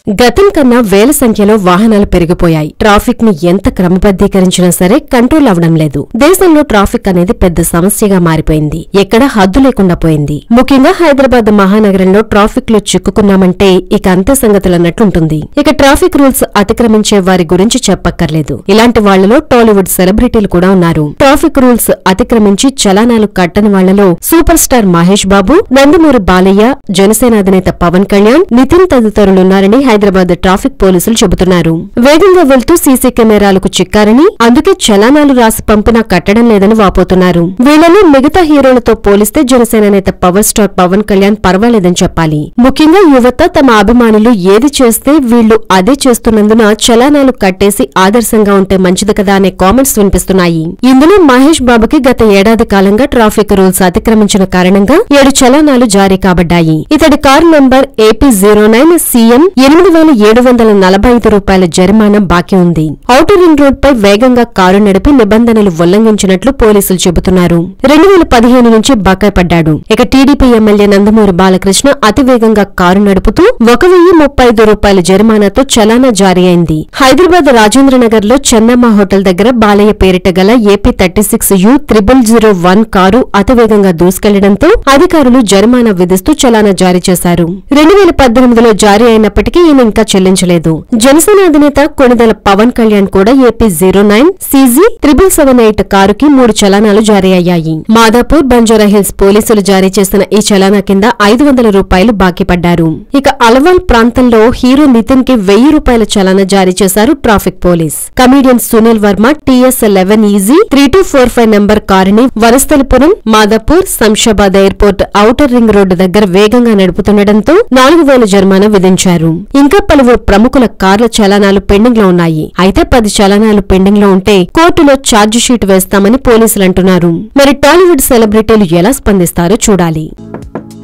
గతం కన్నా వేల సంఖ్యలో వాహనాలు పెరిగిపోయాయి. ట్రాఫిక్ ని ఎంత క్రమబద్దీకరించినా సరే కంట్రోల్ అవడం లేదు. దేశంలో ట్రాఫిక్ అనేది పెద్ద సమస్యగా మారిపోయింది. ఎక్కడా హద్దు లేకుండా పోయింది. ముఖ్యంగా హైదరాబాద్ మహానగరంలో ట్రాఫిక్ లో చిక్కుకున్నామంటే ఇక అంతే సంగతులన్నట్లుంటుంది. ఇక ట్రాఫిక్ రూల్స్ అతిక్రమించే వారి గురించి చెప్పక్కర్లేదు. ఇలాంటి వాళ్లలో టాలీవుడ్ సెలబ్రిటీలు కూడా ఉన్నారు. ట్రాఫిక్ రూల్స్ అతిక్రమించి చలానాలు కట్టని వాళ్లలో సూపర్ స్టార్ మహేష్ బాబు, నందమూరి బాలయ్య, జనసేన అధినేత పవన్ కళ్యాణ్, నితిన్ తదితరులున్నారని హైదరాబాద్ ట్రాఫిక్ పోలీసులు చెబుతున్నారు. వేగంగా వెళ్తూ సీసీ కెమెరాలకు చిక్కారని, అందుకే చలానాలు రాసి పంపినా కట్టడం లేదని వాపోతున్నారు. వీళ్లలో మిగతా హీరోలతో పోలిస్తే జనసేన నేత పవర్ స్టార్ పవన్ కళ్యాణ్ పర్వాలేదని చెప్పాలి. ముఖ్యంగా యువత తమ అభిమానులు ఏది చేస్తే వీళ్లు అదే చేస్తున్నందున చలానాలు కట్టేసి ఆదర్శంగా ఉంటే మంచిది కదా అనే కామెంట్స్ వినిపిస్తున్నాయి. ఇందులో మహేష్ బాబుకి గత ఏడాది కాలంగా ట్రాఫిక్ రూల్స్ అతిక్రమించిన కారణంగా 7 చలానాలు జారీ కాబడ్డాయి. ఇతడి కారు నంబర్ AP09 CM 8745 రూపాయల జరిమానా బాకీ ఉంది. ఔటర్ రింగ్ రోడ్ పై వేగంగా కారు నడిపి నిబంధనలు ఉల్లంఘించినట్లు పోలీసులు చెబుతున్నారు. 2015 నుంచి బకాయి పడ్డాడు. ఇక టీడీపీ ఎమ్మెల్యే నందమూరి బాలకృష్ణ అతివేగంగా కారు నడుపుతూ 1035 రూపాయల జరిమానాతో చలానా జారీ అయింది. హైదరాబాద్ రాజేంద్రనగర్ లో చెన్నమ్మ హోటల్ దగ్గర బాలయ్య పేరిట గల AP36U0001 కారు అతివేగంగా దూసుకెళ్లడంతో అధికారులు జరిమానా విధిస్తూ చలానా జారీ చేశారు. 2018లో జారీ అయినప్పటికీ ఈయన ఇంకా చెల్లించలేదు. జనసేన అధినేత కొణిదెల పవన్ కళ్యాణ్ కూడా AP09 CG 7778 కారుకి 3 చలానాలు జారీ అయ్యాయి. మాదాపూర్, బంజారాహిల్స్ పోలీసులు జారీ చేసిన ఈ చలానా కింద 500 రూపాయలు బాకీ పడ్డారు. ఇక అలవాల్ ప్రాంతంలో హీరో నితిన్ కి 1000 రూపాయల చలానా జారీ చేశారు traffic police. Comedian Sunil Varma TS11EZ 3245 number కారుని Vanasthalipuram, Madhapur, Shamshabad airport outer ring road దగ్గర వేగంగా నడుపుతుండటంతో 4000 జరిమానా విధించారు. ఇంకా పలువురు ప్రముఖుల కార్ల చలానాలు పెండింగ్ లో ఉన్నాయి. అయితే 10 చలానాలు పెండింగ్ లో ఉంటే కోర్టులో ఛార్జ్ షీట్ వేస్తామని పోలీసులు అంటున్నారు. మరి టాలీవుడ్ సెలబ్రిటీలు ఎలా స్పందిస్తారో చూడాలి.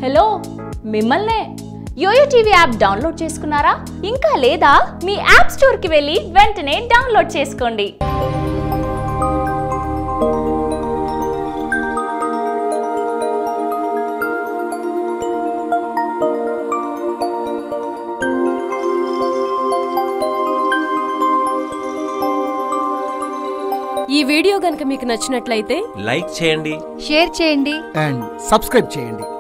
హలో, మిమ్మల్నే యోయో టీవీ యాప్ డౌన్లోడ్ చేసుకున్నారా? ఇంకా లేదా? మీ యాప్ స్టోర్ కి వెళ్ళి వెంటనే డౌన్లోడ్ చేసుకోండి. ఈ వీడియో గనుక మీకు నచ్చినట్లయితే లైక్ చేయండి, షేర్ చేయండి అండ్ సబ్స్క్రైబ్ చేయండి.